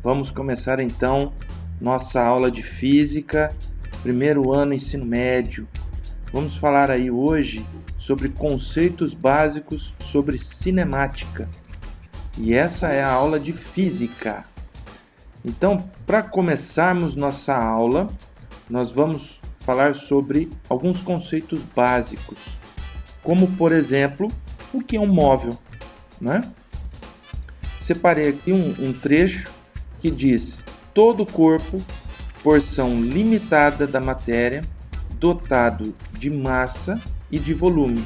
Vamos começar então nossa aula de física, primeiro ano ensino médio. Vamos falar aí hoje sobre conceitos básicos sobre cinemática. E essa é a aula de física. Então, para começarmos nossa aula, nós vamos falar sobre alguns conceitos básicos, como por exemplo, o que é um móvel, né? Separei aqui um trecho que diz: todo corpo, porção limitada da matéria, dotado de massa e de volume,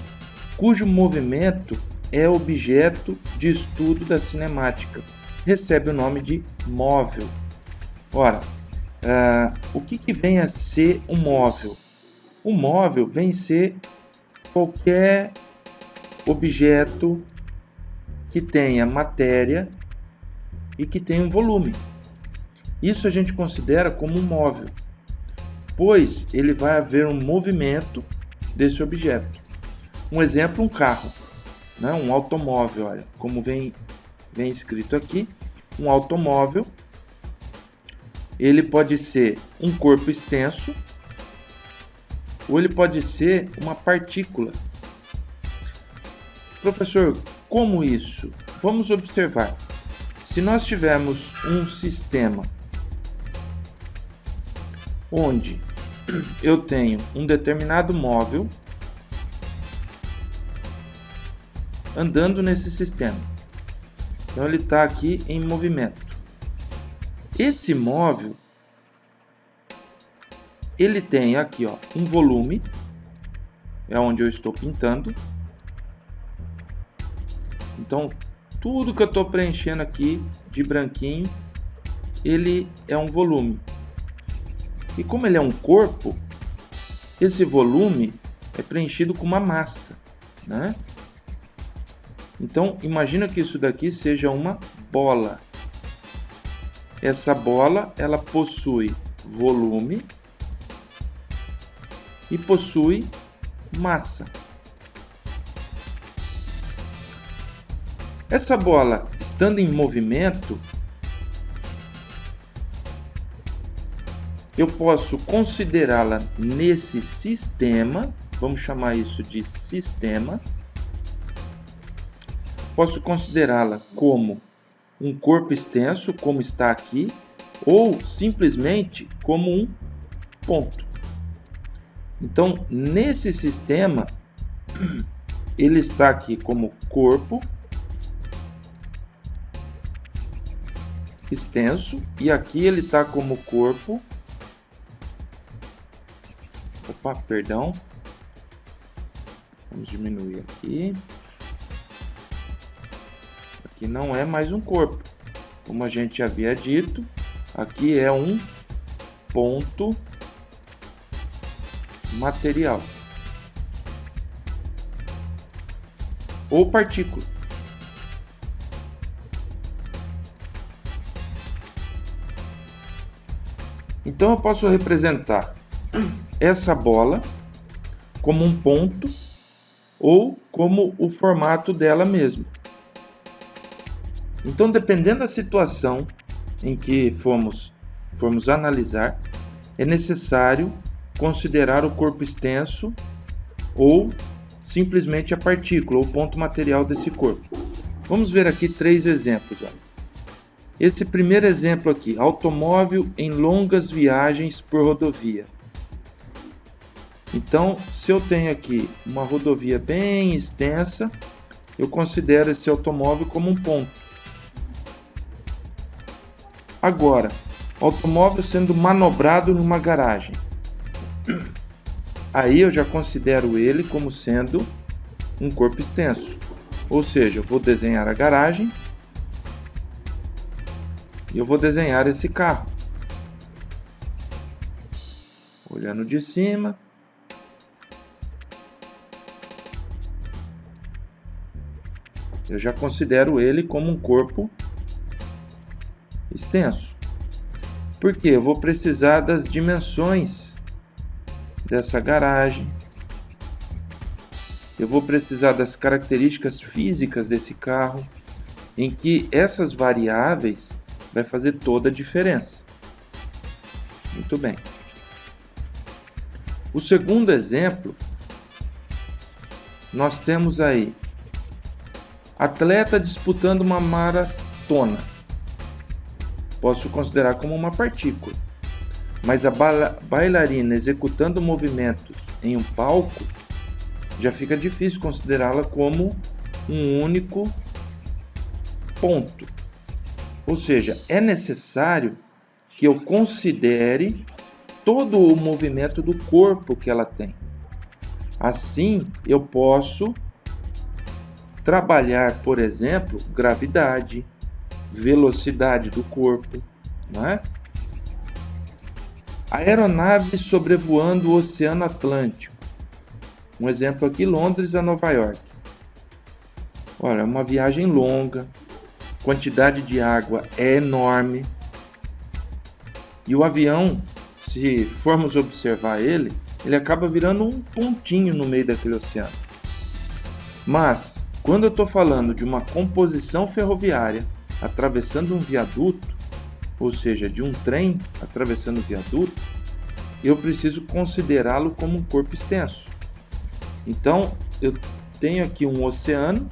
cujo movimento é objeto de estudo da cinemática, recebe o nome de móvel. Ora, o que vem a ser um móvel? O móvel vem a ser qualquer objeto que tenha matéria e que tenha um volume. Isso a gente considera como um móvel, pois ele vai haver um movimento desse objeto. Um exemplo, um carro, né? Um automóvel, olha, como vem escrito aqui, um automóvel, ele pode ser um corpo extenso ou ele pode ser uma partícula. Professor, como isso? Vamos observar. Se nós tivermos um sistema onde eu tenho um determinado móvel andando nesse sistema, então ele está aqui em movimento. Esse móvel, ele tem aqui um volume, é onde eu estou pintando. Então, tudo que eu estou preenchendo aqui de branquinho, ele é um volume. E como ele é um corpo, esse volume é preenchido com uma massa, né? Então, imagina que isso daqui seja uma bola. Essa bola, ela possui volume e possui massa. Essa bola, estando em movimento, eu posso considerá-la nesse sistema, vamos chamar isso de sistema. Posso considerá-la como um corpo extenso, como está aqui, ou simplesmente como um ponto. Então, nesse sistema, ele está aqui como corpo extenso, e aqui ele está como corpo. Opa, perdão. Vamos diminuir aqui. Aqui não é mais um corpo. Como a gente havia dito, aqui é um ponto material ou partícula. Então eu posso representar essa bola como um ponto ou como o formato dela mesmo. Então, dependendo da situação em que formos analisar, é necessário considerar o corpo extenso ou simplesmente a partícula ou ponto material desse corpo. Vamos ver aqui 3 exemplos. Esse primeiro exemplo aqui, automóvel em longas viagens por rodovia. Então, se eu tenho aqui uma rodovia bem extensa, eu considero esse automóvel como um ponto. Agora, automóvel sendo manobrado numa garagem. Aí eu já considero ele como sendo um corpo extenso. Ou seja, eu vou desenhar a garagem e eu vou desenhar esse carro. Olhando de cima. Eu já considero ele como um corpo extenso. Porque eu vou precisar das dimensões dessa garagem. Eu vou precisar das características físicas desse carro, em que essas variáveis vai fazer toda a diferença. Muito bem. O segundo exemplo, nós temos aí atleta disputando uma maratona. Posso considerar como uma partícula. Mas a bailarina executando movimentos em um palco, já fica difícil considerá-la como um único ponto. Ou seja, é necessário que eu considere todo o movimento do corpo que ela tem. Assim, eu posso trabalhar, por exemplo, gravidade, velocidade do corpo, não é? Aeronave sobrevoando o Oceano Atlântico. Um exemplo aqui, Londres a Nova York. Olha, é uma viagem longa, quantidade de água é enorme. E o avião, se formos observar ele acaba virando um pontinho no meio daquele oceano. Mas, quando eu estou falando de uma composição ferroviária atravessando um viaduto, ou seja, de um trem atravessando o viaduto, eu preciso considerá-lo como um corpo extenso. Então, eu tenho aqui um oceano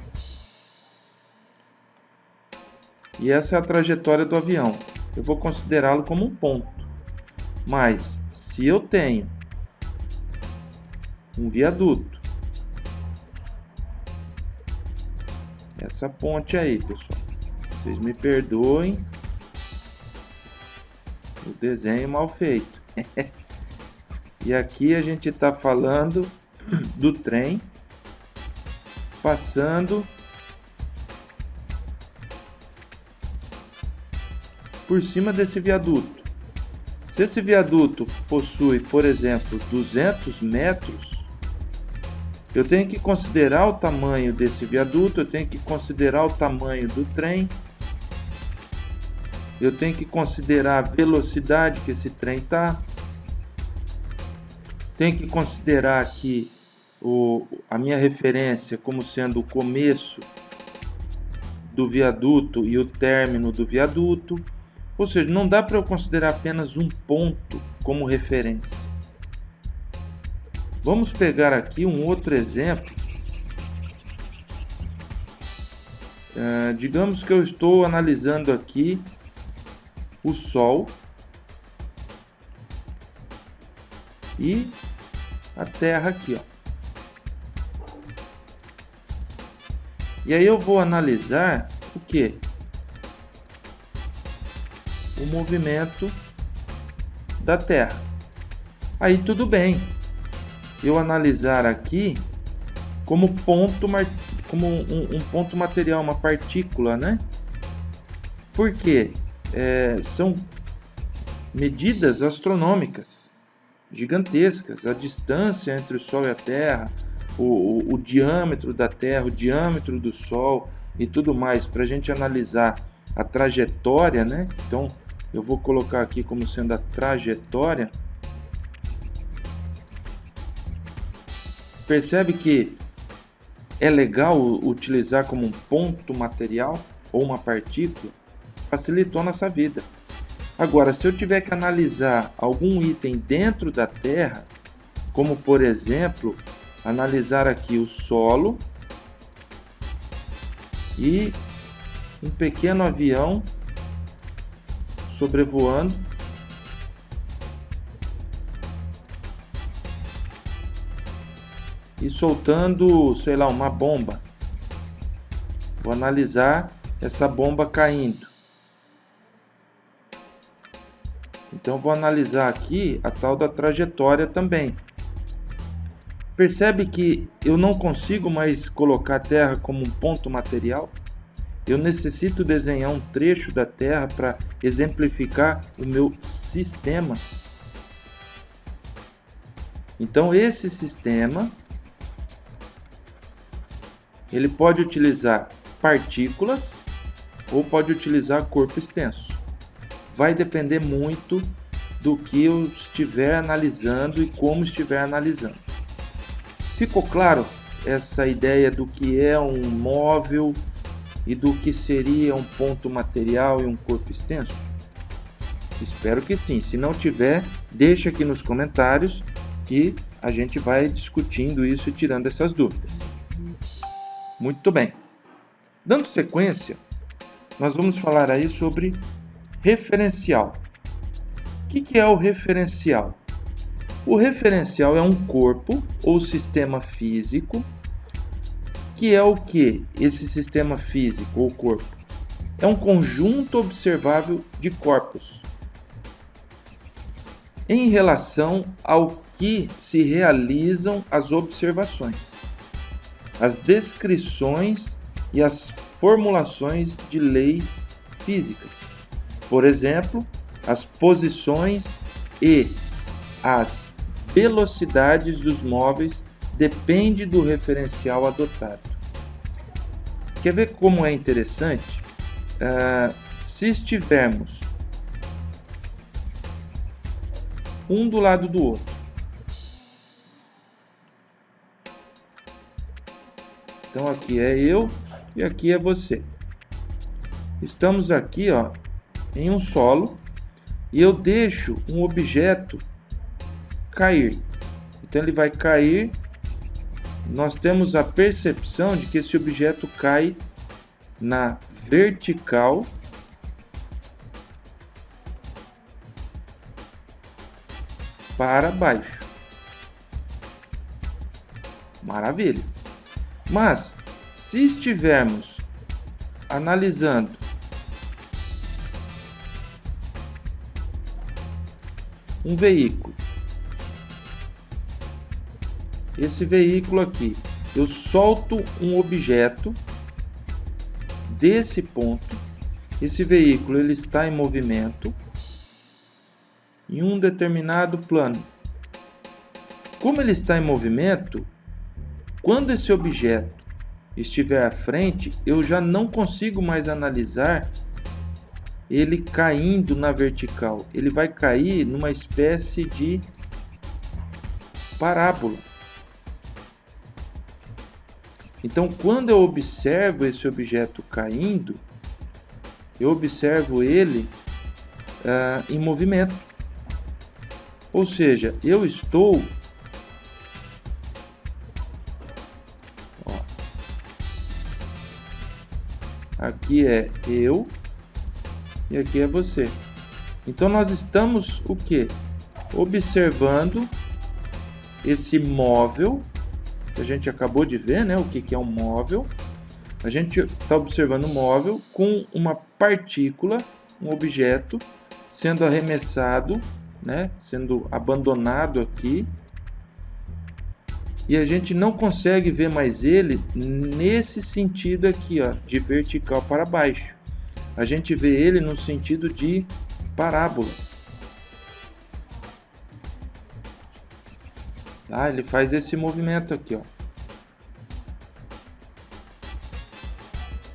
e essa é a trajetória do avião. Eu vou considerá-lo como um ponto. Mas, se eu tenho um viaduto, essa ponte aí, pessoal, vocês me perdoem o desenho mal feito. E aqui a gente está falando do trem passando por cima desse viaduto. Se esse viaduto possui, por exemplo, 200 metros, eu tenho que considerar o tamanho desse viaduto, eu tenho que considerar o tamanho do trem, eu tenho que considerar a velocidade que esse trem está, tenho que considerar aqui a minha referência como sendo o começo do viaduto e o término do viaduto. Ou seja, não dá para eu considerar apenas um ponto como referência. Vamos pegar aqui um outro exemplo. Digamos que eu estou analisando aqui o Sol e a Terra aqui, ó. E aí eu vou analisar o quê? O movimento da Terra. Aí tudo bem. Eu analisar aqui como ponto, como um ponto material, uma partícula, né? Por quê? São medidas astronômicas gigantescas, a distância entre o Sol e a Terra, o diâmetro da Terra, o diâmetro do Sol e tudo mais, para a gente analisar a trajetória, né? Então eu vou colocar aqui como sendo a trajetória. Percebe que é legal utilizar como um ponto material ou uma partícula? Facilitou nossa vida. Agora, se eu tiver que analisar algum item dentro da Terra, como por exemplo, analisar aqui o solo e um pequeno avião sobrevoando e soltando, sei lá, uma bomba. Vou analisar essa bomba caindo. Então vou analisar aqui a tal da trajetória também. Percebe que eu não consigo mais colocar a Terra como um ponto material? Eu necessito desenhar um trecho da Terra para exemplificar o meu sistema. Então esse sistema, ele pode utilizar partículas ou pode utilizar corpo extenso. Vai depender muito do que eu estiver analisando e como estiver analisando. Ficou claro essa ideia do que é um móvel e do que seria um ponto material e um corpo extenso? Espero que sim. Se não tiver, deixa aqui nos comentários que a gente vai discutindo isso e tirando essas dúvidas. Muito bem. Dando sequência, nós vamos falar aí sobre referencial. O que é o referencial? O referencial é um corpo ou sistema físico, que é o que? Esse sistema físico ou corpo? É um conjunto observável de corpos em relação ao que se realizam as observações, as descrições e as formulações de leis físicas. Por exemplo, as posições e as velocidades dos móveis depende do referencial adotado. Quer ver como é interessante? Se estivermos um do lado do outro, então aqui é eu e aqui é você. Estamos aqui, ó, em um solo e eu deixo um objeto cair. Então ele vai cair. Nós temos a percepção de que esse objeto cai na vertical para baixo. Maravilha. Mas se estivermos analisando um veículo, esse veículo aqui, eu solto um objeto desse ponto, esse veículo ele está em movimento em um determinado plano. Como ele está em movimento, quando esse objeto estiver à frente, eu já não consigo mais analisar ele caindo na vertical. Ele vai cair numa espécie de parábola. Então, quando eu observo esse objeto caindo, eu observo ele em movimento. Ou seja, eu estou aqui é eu e aqui é você. Então nós estamos o quê? Observando esse móvel que a gente acabou de ver, né? O que é um móvel? A gente está observando um móvel com uma partícula, um objeto sendo arremessado, né? Sendo abandonado aqui. E a gente não consegue ver mais ele nesse sentido aqui, ó, de vertical para baixo. A gente vê ele no sentido de parábola. Tá? Ele faz esse movimento aqui, ó.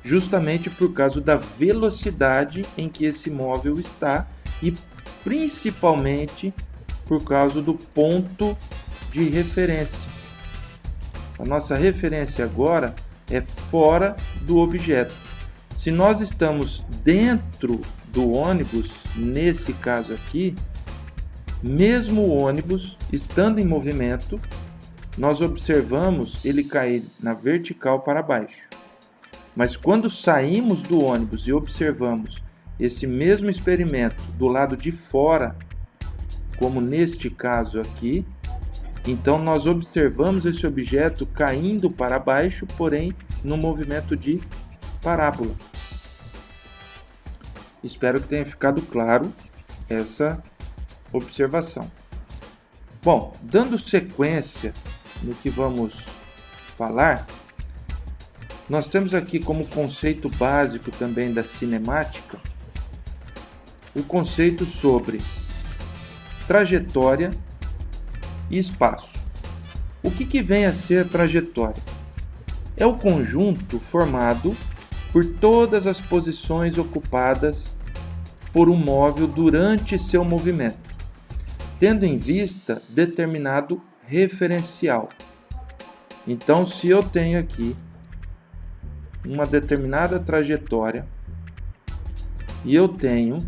Justamente por causa da velocidade em que esse móvel está e principalmente por causa do ponto de referência. A nossa referência agora é fora do objeto. Se nós estamos dentro do ônibus, nesse caso aqui, mesmo o ônibus estando em movimento, nós observamos ele cair na vertical para baixo. Mas quando saímos do ônibus e observamos esse mesmo experimento do lado de fora, como neste caso aqui, então nós observamos esse objeto caindo para baixo, porém no movimento de parábola. Espero que tenha ficado claro essa observação. Bom, dando sequência no que vamos falar, nós temos aqui como conceito básico também da cinemática o conceito sobre trajetória e espaço. O que vem a ser a trajetória? É o conjunto formado por todas as posições ocupadas por um móvel durante seu movimento, tendo em vista determinado referencial. Então, se eu tenho aqui uma determinada trajetória e eu tenho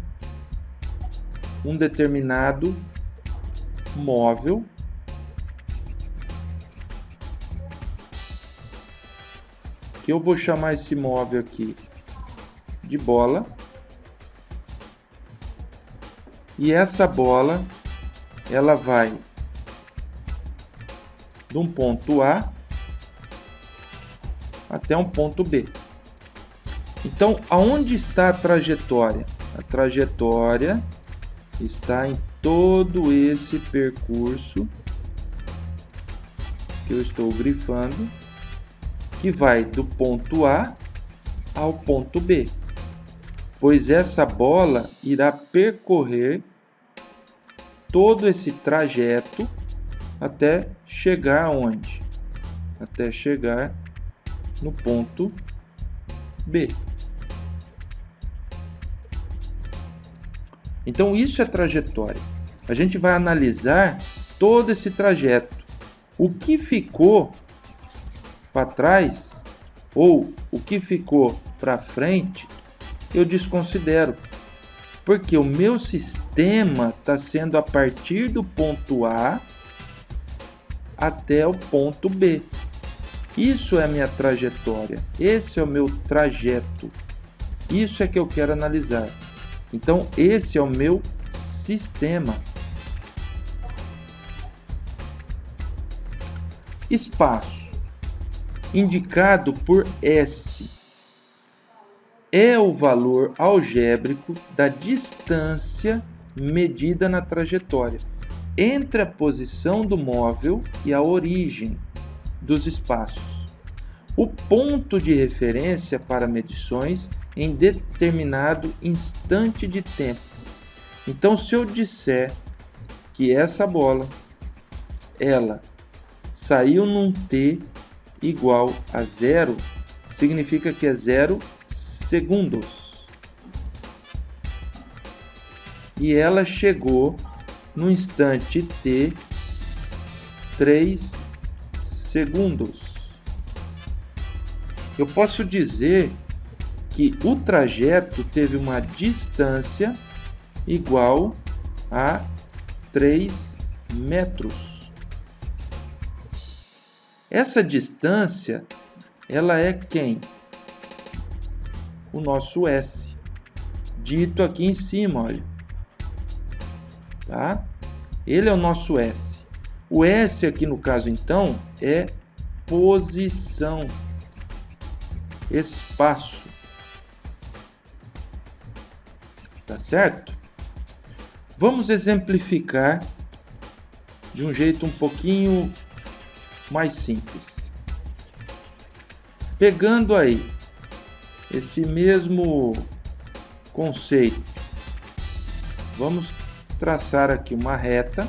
um determinado móvel que eu vou chamar esse móvel aqui de bola, e essa bola ela vai de um ponto A até um ponto B. Então, aonde está a trajetória? A trajetória está em todo esse percurso que eu estou grifando, que vai do ponto A ao ponto B, pois essa bola irá percorrer todo esse trajeto até chegar aonde? Até chegar no ponto B. Então isso é trajetória. A gente vai analisar todo esse trajeto. O que ficou para trás ou o que ficou para frente eu desconsidero, porque o meu sistema está sendo a partir do ponto A até o ponto B. Isso é a minha trajetória, esse é o meu trajeto, isso é que eu quero analisar. Então esse é o meu sistema. Espaço, indicado por S, é o valor algébrico da distância medida na trajetória entre a posição do móvel e a origem dos espaços. O ponto de referência para medições em determinado instante de tempo. Então, se eu disser que essa bola ela saiu num t igual a 0, significa que é 0 segundos. E ela chegou no instante t 3 segundos. Eu posso dizer que o trajeto teve uma distância igual a 3 metros. Essa distância, ela é quem? O nosso S, dito aqui em cima, olha. Tá? Ele é o nosso S. O S aqui no caso então é posição, espaço. Tá certo? Vamos exemplificar de um jeito um pouquinho mais simples. Pegando aí esse mesmo conceito, vamos traçar aqui uma reta,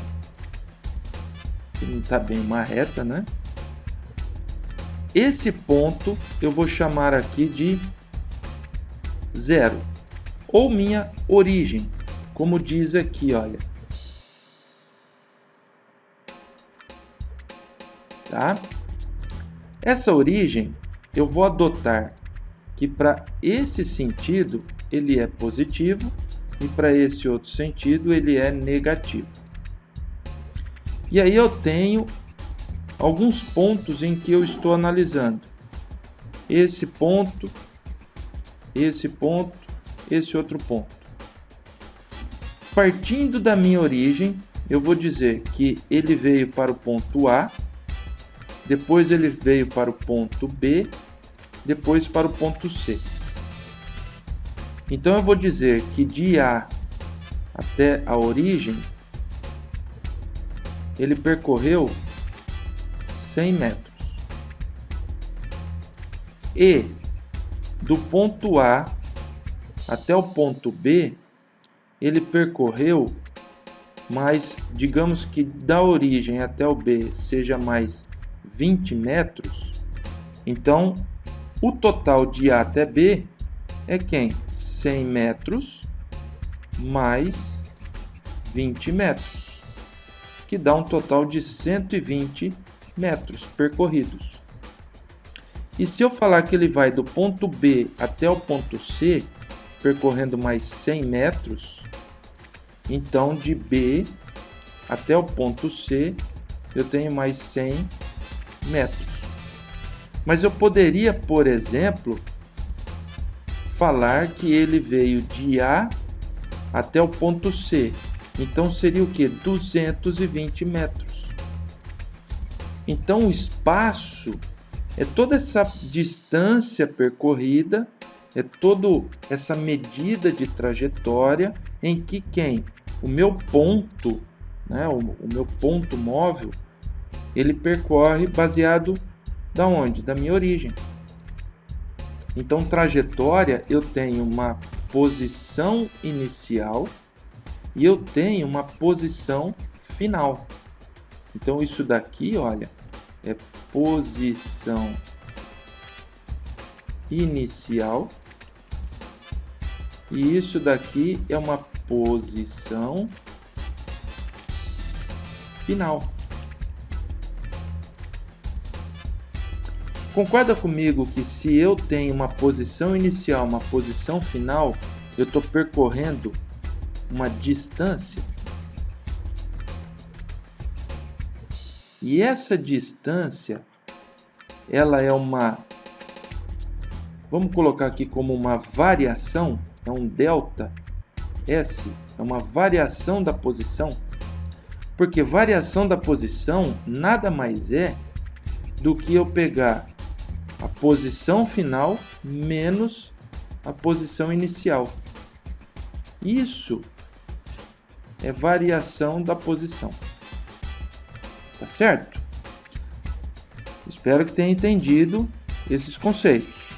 que não está bem uma reta, né? Esse ponto eu vou chamar aqui de 0, ou minha origem, como diz aqui, olha. Tá? Essa origem eu vou adotar que para esse sentido ele é positivo e para esse outro sentido ele é negativo. E aí eu tenho alguns pontos em que eu estou analisando. Esse ponto, esse outro ponto. Partindo da minha origem, eu vou dizer que ele veio para o ponto A, depois ele veio para o ponto B, depois para o ponto C. Então eu vou dizer que de A até a origem, ele percorreu 100 metros. E do ponto A até o ponto B, ele percorreu mais, digamos que da origem até o B seja mais 20 metros. Então, o total de A até B é quem? 100 metros mais 20 metros, que dá um total de 120 metros percorridos. E se eu falar que ele vai do ponto B até o ponto C, percorrendo mais 100 metros, então de B até o ponto C eu tenho mais 100 metros. Mas eu poderia, por exemplo, falar que ele veio de A até o ponto C. Então seria o que? 220 metros. Então o espaço é toda essa distância percorrida, é toda essa medida de trajetória em que quem? O meu ponto, né, o meu ponto móvel, ele percorre baseado da onde? Da minha origem. Então, trajetória, eu tenho uma posição inicial e eu tenho uma posição final. Então, isso daqui, olha, é posição inicial e isso daqui é uma posição final. Concorda comigo que se eu tenho uma posição inicial, uma posição final, eu estou percorrendo uma distância? E essa distância, ela é uma, vamos colocar aqui como uma variação, é um delta S, é uma variação da posição, porque variação da posição nada mais é do que eu pegar a posição final menos a posição inicial. Isso é variação da posição. Tá certo? Espero que tenha entendido esses conceitos.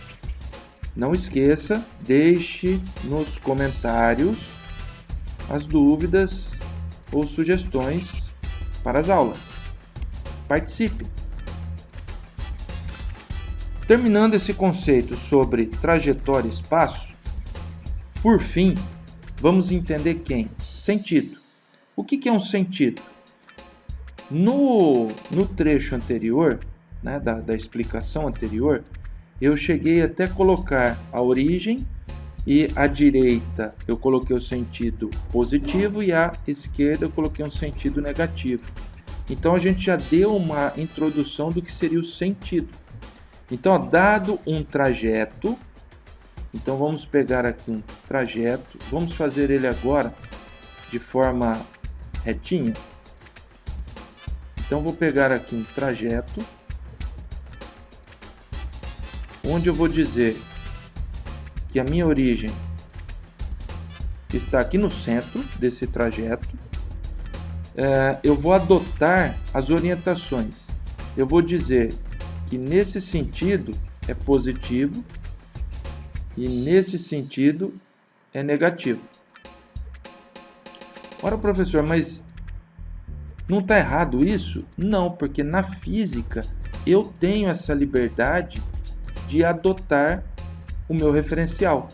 Não esqueça, deixe nos comentários as dúvidas ou sugestões para as aulas. Participe! Terminando esse conceito sobre trajetória e espaço, por fim, vamos entender quem? Sentido. O que é um sentido? No trecho anterior, né, da explicação anterior, eu cheguei até colocar a origem e à direita eu coloquei o sentido positivo e à esquerda eu coloquei um sentido negativo. Então a gente já deu uma introdução do que seria o sentido. Então, ó, dado um trajeto, então vamos pegar aqui um trajeto, vamos fazer ele agora de forma retinha. Então vou pegar aqui um trajeto, onde eu vou dizer que a minha origem está aqui no centro desse trajeto. Eu vou adotar as orientações. Eu vou dizer que nesse sentido é positivo e nesse sentido é negativo. Ora, professor, mas não está errado isso? Não, porque na física eu tenho essa liberdade de adotar o meu referencial.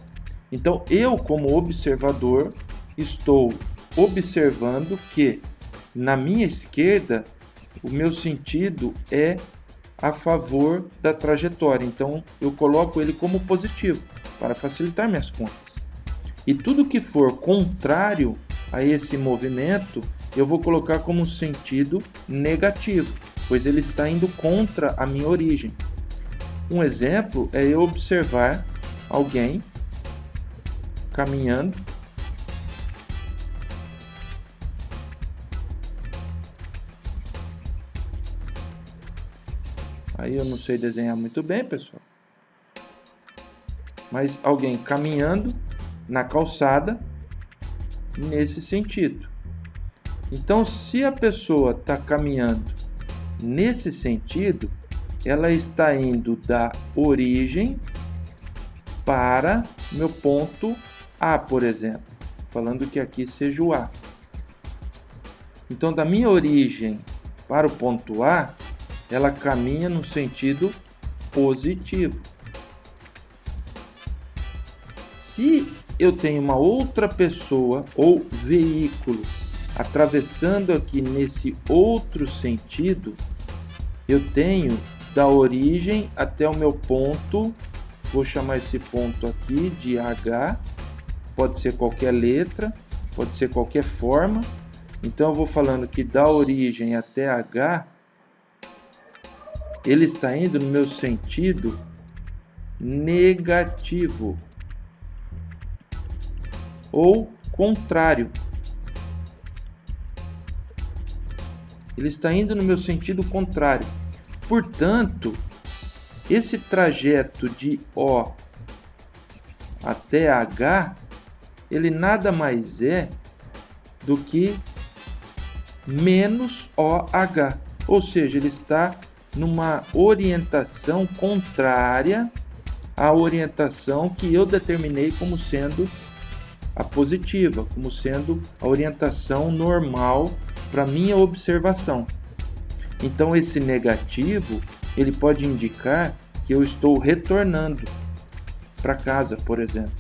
Então, eu, como observador, estou observando que na minha esquerda o meu sentido é a favor da trajetória. Então, eu coloco ele como positivo para facilitar minhas contas. E tudo que for contrário a esse movimento, eu vou colocar como um sentido negativo, pois ele está indo contra a minha origem. Um exemplo é eu observar alguém caminhando aí eu não sei desenhar muito bem, pessoal, mas alguém caminhando na calçada nesse sentido. Então, se a pessoa está caminhando nesse sentido, ela está indo da origem para meu ponto A, por exemplo, falando que aqui seja o A. Então, da minha origem para o ponto A, ela caminha no sentido positivo. Se eu tenho uma outra pessoa ou veículo atravessando aqui nesse outro sentido, eu tenho da origem até o meu ponto, vou chamar esse ponto aqui de H, pode ser qualquer letra, pode ser qualquer forma. Então eu vou falando que da origem até H, ele está indo no meu sentido negativo ou contrário. Ele está indo no meu sentido contrário. Portanto, esse trajeto de O até H, ele nada mais é do que menos OH. Ou seja, ele está numa orientação contrária à orientação que eu determinei como sendo a positiva, como sendo a orientação normal para minha observação. Então esse negativo, ele pode indicar que eu estou retornando para casa, por exemplo.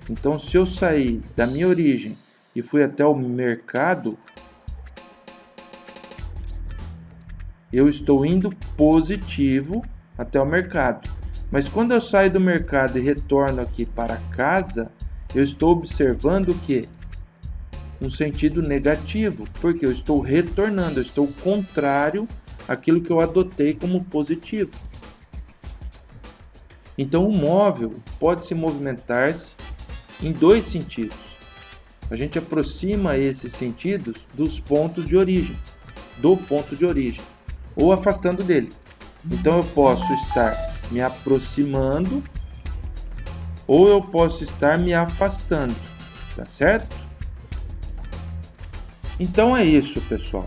Então se eu sair da minha origem e fui até o mercado, eu estou indo positivo até o mercado. Mas quando eu saio do mercado e retorno aqui para casa, eu estou observando que um sentido negativo, porque eu estou retornando, eu estou contrário àquilo que eu adotei como positivo. Então o móvel pode se movimentar-se em dois sentidos. A gente aproxima esses sentidos dos pontos de origem, do ponto de origem, ou afastando dele. Então eu posso estar me aproximando ou eu posso estar me afastando, tá certo? Então é isso, pessoal.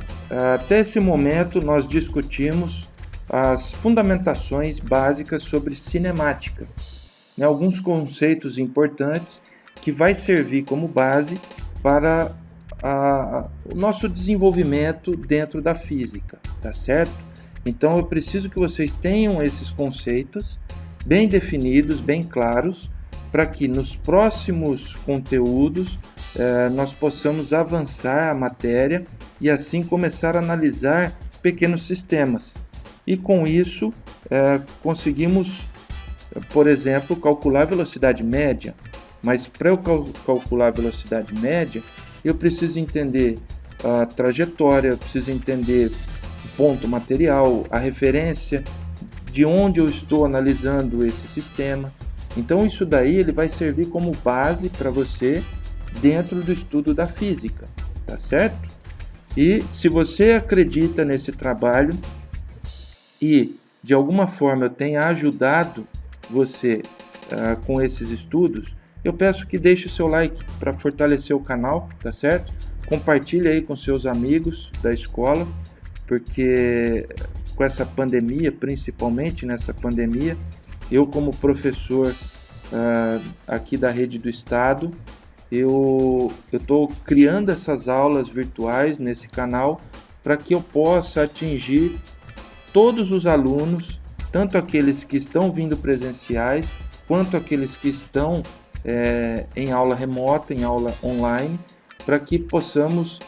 Até esse momento nós discutimos as fundamentações básicas sobre cinemática, né? Alguns conceitos importantes que vai servir como base para o nosso desenvolvimento dentro da física, tá certo? Então eu preciso que vocês tenham esses conceitos bem definidos, bem claros, para que nos próximos conteúdos nós possamos avançar a matéria e assim começar a analisar pequenos sistemas. E com isso conseguimos, por exemplo, calcular a velocidade média. Mas para eu calcular a velocidade média, eu preciso entender a trajetória, eu preciso entender o ponto material, a referência, de onde eu estou analisando esse sistema. Então isso daí ele vai servir como base para você dentro do estudo da física, tá certo? E se você acredita nesse trabalho e de alguma forma eu tenha ajudado você com esses estudos, eu peço que deixe o seu like para fortalecer o canal, tá certo? Compartilhe aí com seus amigos da escola, porque com essa pandemia, principalmente nessa pandemia, eu como professor aqui da rede do estado, eu estou criando essas aulas virtuais nesse canal para que eu possa atingir todos os alunos, tanto aqueles que estão vindo presenciais, quanto aqueles que estão em aula remota, em aula online, para que possamos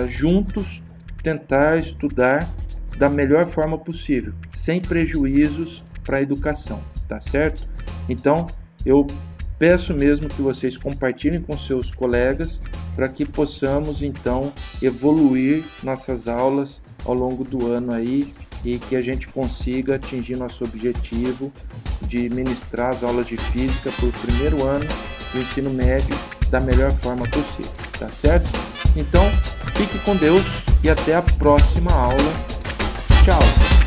juntos tentar estudar da melhor forma possível, sem prejuízos para a educação, tá certo? Então, eu peço mesmo que vocês compartilhem com seus colegas para que possamos então evoluir nossas aulas ao longo do ano aí e que a gente consiga atingir nosso objetivo de ministrar as aulas de física para o primeiro ano do ensino médio da melhor forma possível, tá certo? Então, fique com Deus e até a próxima aula. Tchau!